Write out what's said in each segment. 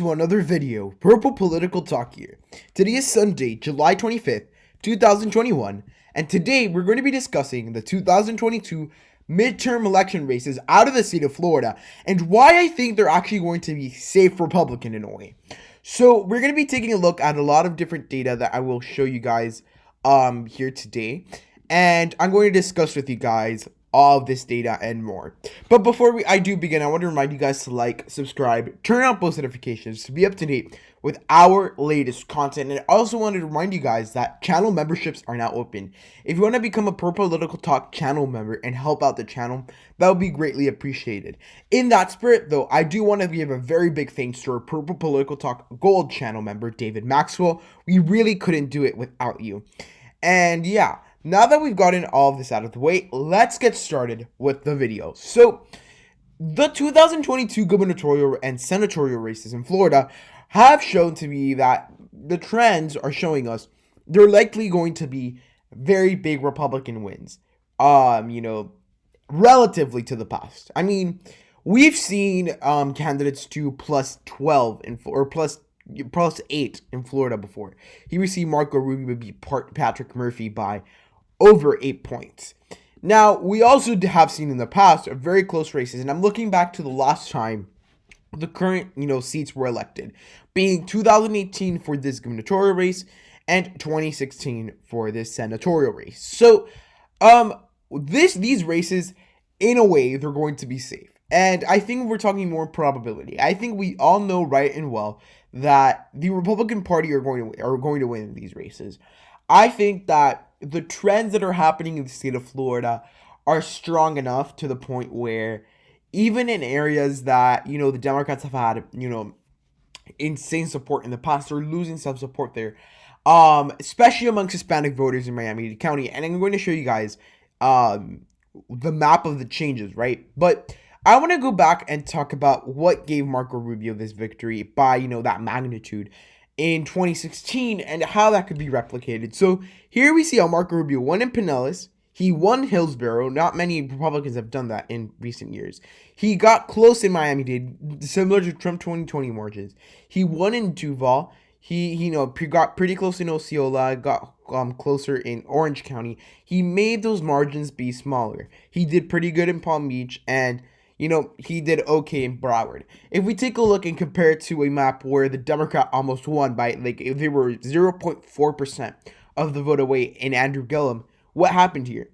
To another video, Purple Political Talk here. Today is Sunday, July 25th, 2021, and today we're going to be discussing the 2022 midterm election races out of the state of Florida and why I think they're actually going to be safe Republican in a way. So we're going to be taking a look at a lot of different data that I will show you guys here today, and I'm going to discuss with you guys all of this data and more. But before I do begin, I want to remind you guys to like, subscribe, turn on post notifications to be up to date with our latest content. And I also wanted to remind you guys that channel memberships are now open. If you want to become a Purple Political Talk channel member and help out the channel, that would be greatly appreciated. In that spirit, though, I do want to give a very big thanks to our Purple Political Talk Gold channel member, David Maxwell. We really couldn't do it without you. And yeah, now that we've gotten all of this out of the way, let's get started with the video. So, the 2022 gubernatorial and senatorial races in Florida have shown to be that the trends are showing us they're likely going to be very big Republican wins, relatively to the past. I mean, we've seen candidates do plus 12 or plus 8 in Florida before. He received Marco Rubio beat Patrick Murphy by over 8 points. Now, we also have seen in the past very close races, and I'm looking back to the last time the current, seats were elected, being 2018 for this gubernatorial race and 2016 for this senatorial race. So, these races, in a way, they're going to be safe. And I think we're talking more probability. I think we all know right and well that the Republican Party are going to win these races. I think that the trends that are happening in the state of Florida are strong enough to the point where even in areas that, the Democrats have had, insane support in the past, they're losing some support there, especially amongst Hispanic voters in Miami-Dade County. And I'm going to show you guys the map of the changes, right? But I want to go back and talk about what gave Marco Rubio this victory by, that magnitude in 2016 and how that could be replicated. So here we see how Marco Rubio won in Pinellas. He won Hillsborough. Not many Republicans have done that in recent years. He got close in Miami-Dade, similar to Trump 2020 margins. He won in Duval. He got pretty close in Osceola, got closer in Orange County. He made those margins be smaller. He did pretty good in Palm Beach, and he did okay in Broward. If we take a look and compare it to a map where the Democrat almost won by, they were 0.4% of the vote away in Andrew Gillum, what happened here?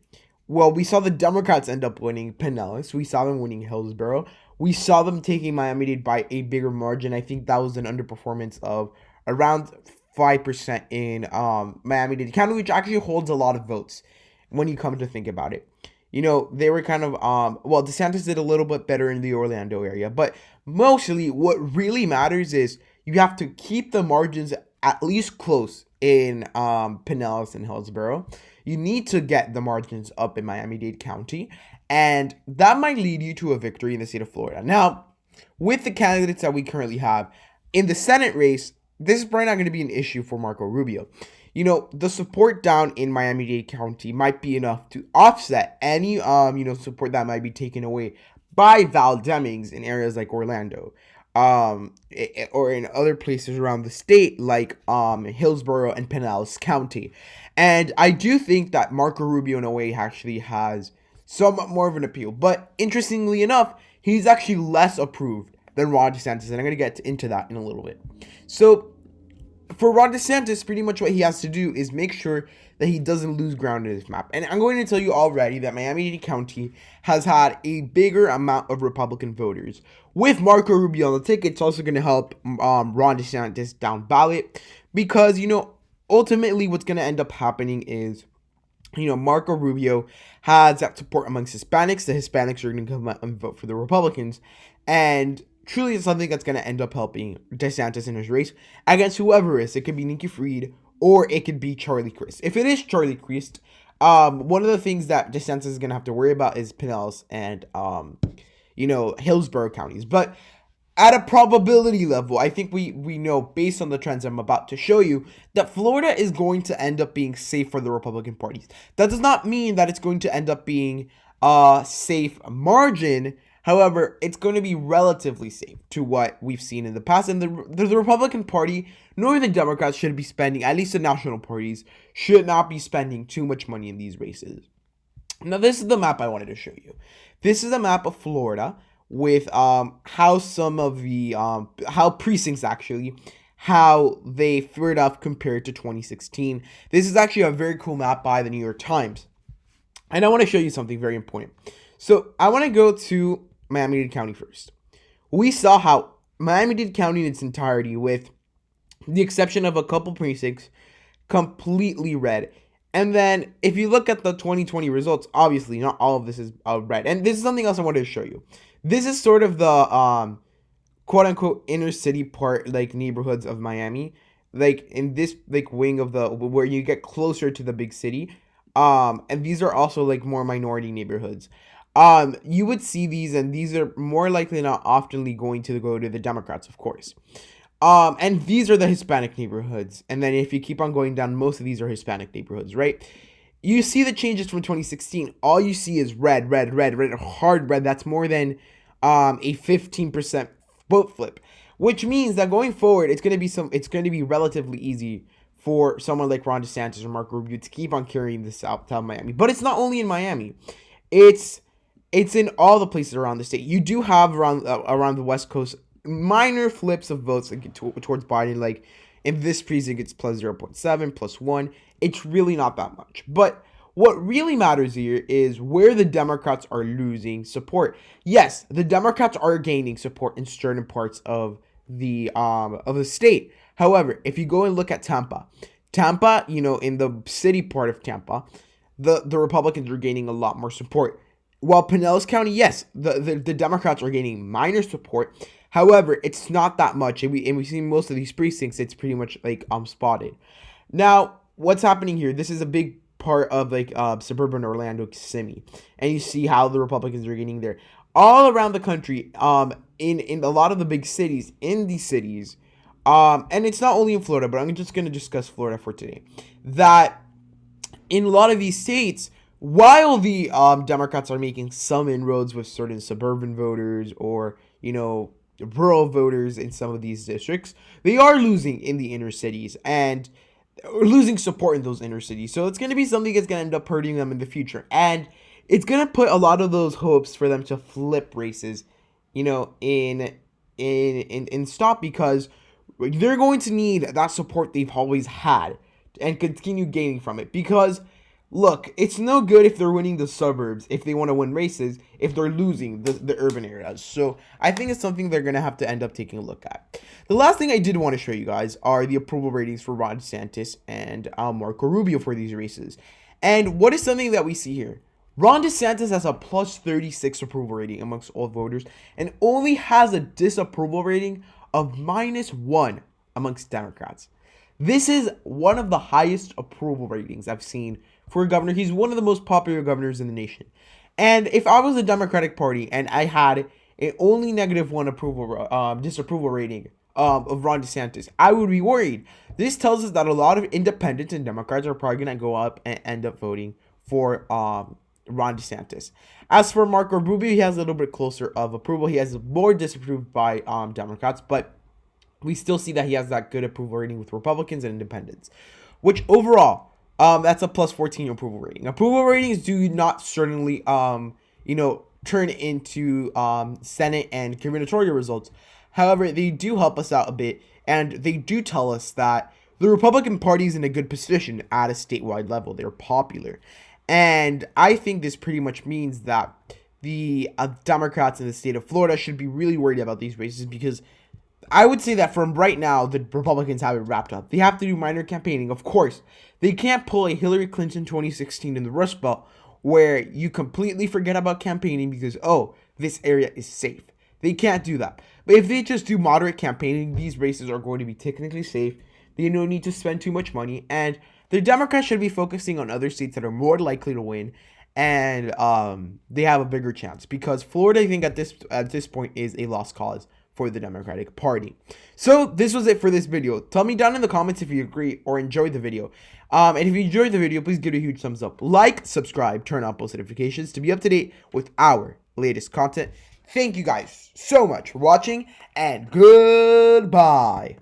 Well, we saw the Democrats end up winning Pinellas. We saw them winning Hillsborough. We saw them taking Miami-Dade by a bigger margin. I think that was an underperformance of around 5% in Miami-Dade County, which actually holds a lot of votes when you come to think about it. They were kind of, DeSantis did a little bit better in the Orlando area, but mostly what really matters is you have to keep the margins at least close in Pinellas and Hillsborough. You need to get the margins up in Miami-Dade County, and that might lead you to a victory in the state of Florida. Now, with the candidates that we currently have in the Senate race, this is probably not going to be an issue for Marco Rubio. The support down in Miami-Dade County might be enough to offset any, support that might be taken away by Val Demings in areas like Orlando, or in other places around the state like Hillsborough and Pinellas County. And I do think that Marco Rubio in a way actually has somewhat more of an appeal. But interestingly enough, he's actually less approved than Ron DeSantis, and I'm going to get into that in a little bit. So for Ron DeSantis, pretty much what he has to do is make sure that he doesn't lose ground in this map. And I'm going to tell you already that Miami-Dade County has had a bigger amount of Republican voters. With Marco Rubio on the ticket, it's also going to help Ron DeSantis down ballot because, ultimately what's going to end up happening is, Marco Rubio has that support amongst Hispanics. The Hispanics are going to come out and vote for the Republicans. And truly, it's something that's going to end up helping DeSantis in his race against whoever it is. It could be Nikki Fried or it could be Charlie Crist. If it is Charlie Crist, one of the things that DeSantis is going to have to worry about is Pinellas and, Hillsborough counties. But at a probability level, I think we know, based on the trends I'm about to show you, that Florida is going to end up being safe for the Republican parties. That does not mean that it's going to end up being a safe margin. However, it's going to be relatively safe to what we've seen in the past. And the Republican Party, nor the Democrats, should be spending, at least the national parties, should not be spending too much money in these races. Now, this is the map I wanted to show you. This is a map of Florida with how some of the, how precincts actually, how they fared up compared to 2016. This is actually a very cool map by the New York Times. And I want to show you something very important. So I want to go to Miami-Dade County first. We saw how Miami-Dade County in its entirety, with the exception of a couple precincts, completely red. And then if you look at the 2020 results, obviously not all of this is red. And this is something else I wanted to show you. This is sort of the quote unquote inner city part, like neighborhoods of Miami, like in this like wing of the where you get closer to the big city. And these are also like more minority neighborhoods. You would see these, and these are more likely not oftenly going to go to the Democrats, of course. And these are the Hispanic neighborhoods. And then if you keep on going down, most of these are Hispanic neighborhoods, right? You see the changes from 2016. All you see is red, hard red. That's more than a 15% vote flip, which means that going forward, it's going to be relatively easy for someone like Ron DeSantis or Marco Rubio to keep on carrying this out to Miami. But it's not only in Miami. It's in all the places around the state. You do have around the West Coast minor flips of votes towards Biden. Like in this precinct, it's plus 0.7, plus 1. It's really not that much. But what really matters here is where the Democrats are losing support. Yes, the Democrats are gaining support in certain parts of the state. However, if you go and look at Tampa, in the city part of Tampa, the Republicans are gaining a lot more support. While Pinellas County, yes, the Democrats are gaining minor support. However, it's not that much, and we've seen most of these precincts. It's pretty much like spotted. Now, what's happening here? This is a big part of like suburban Orlando, Kissimmee, and you see how the Republicans are gaining there all around the country. In a lot of the big cities, and it's not only in Florida, but I'm just going to discuss Florida for today. That in a lot of these states, while the Democrats are making some inroads with certain suburban voters or, rural voters in some of these districts, they are losing in the inner cities and losing support in those inner cities. So it's going to be something that's going to end up hurting them in the future. And it's going to put a lot of those hopes for them to flip races, in stop, because they're going to need that support they've always had and continue gaining from it. Because look, it's no good if they're winning the suburbs, if they want to win races, if they're losing the urban areas. So I think it's something they're going to have to end up taking a look at. The last thing I did want to show you guys are the approval ratings for Ron DeSantis and Marco Rubio for these races. And what is something that we see here? Ron DeSantis has a plus 36 approval rating amongst all voters and only has a disapproval rating of -1 amongst Democrats. This is one of the highest approval ratings I've seen for a governor. He's one of the most popular governors in the nation. And if I was the Democratic Party and I had an only -1 disapproval rating of Ron DeSantis, I would be worried. This tells us that a lot of independents and Democrats are probably going to go up and end up voting for Ron DeSantis. As for Marco Rubio, he has a little bit closer of approval. He has more disapproved by Democrats, but we still see that he has that good approval rating with Republicans and independents, which overall, that's a plus 14 approval rating. Approval ratings do not certainly, turn into Senate and gubernatorial results. However, they do help us out a bit, and they do tell us that the Republican Party is in a good position at a statewide level. They're popular. And I think this pretty much means that the Democrats in the state of Florida should be really worried about these races, because I would say that from right now, the Republicans have it wrapped up. They have to do minor campaigning. Of course, they can't pull a Hillary Clinton 2016 in the Rust Belt where you completely forget about campaigning because, this area is safe. They can't do that. But if they just do moderate campaigning, these races are going to be technically safe. They don't need to spend too much money. And the Democrats should be focusing on other states that are more likely to win. And they have a bigger chance. Because Florida, I think, at this point is a lost cause for the Democratic Party. So this was it for this video. Tell me down in the comments if you agree or enjoyed the video. And if you enjoyed the video, please give it a huge thumbs up. Like, subscribe, turn on post notifications to be up to date with our latest content. Thank you guys so much for watching, and goodbye.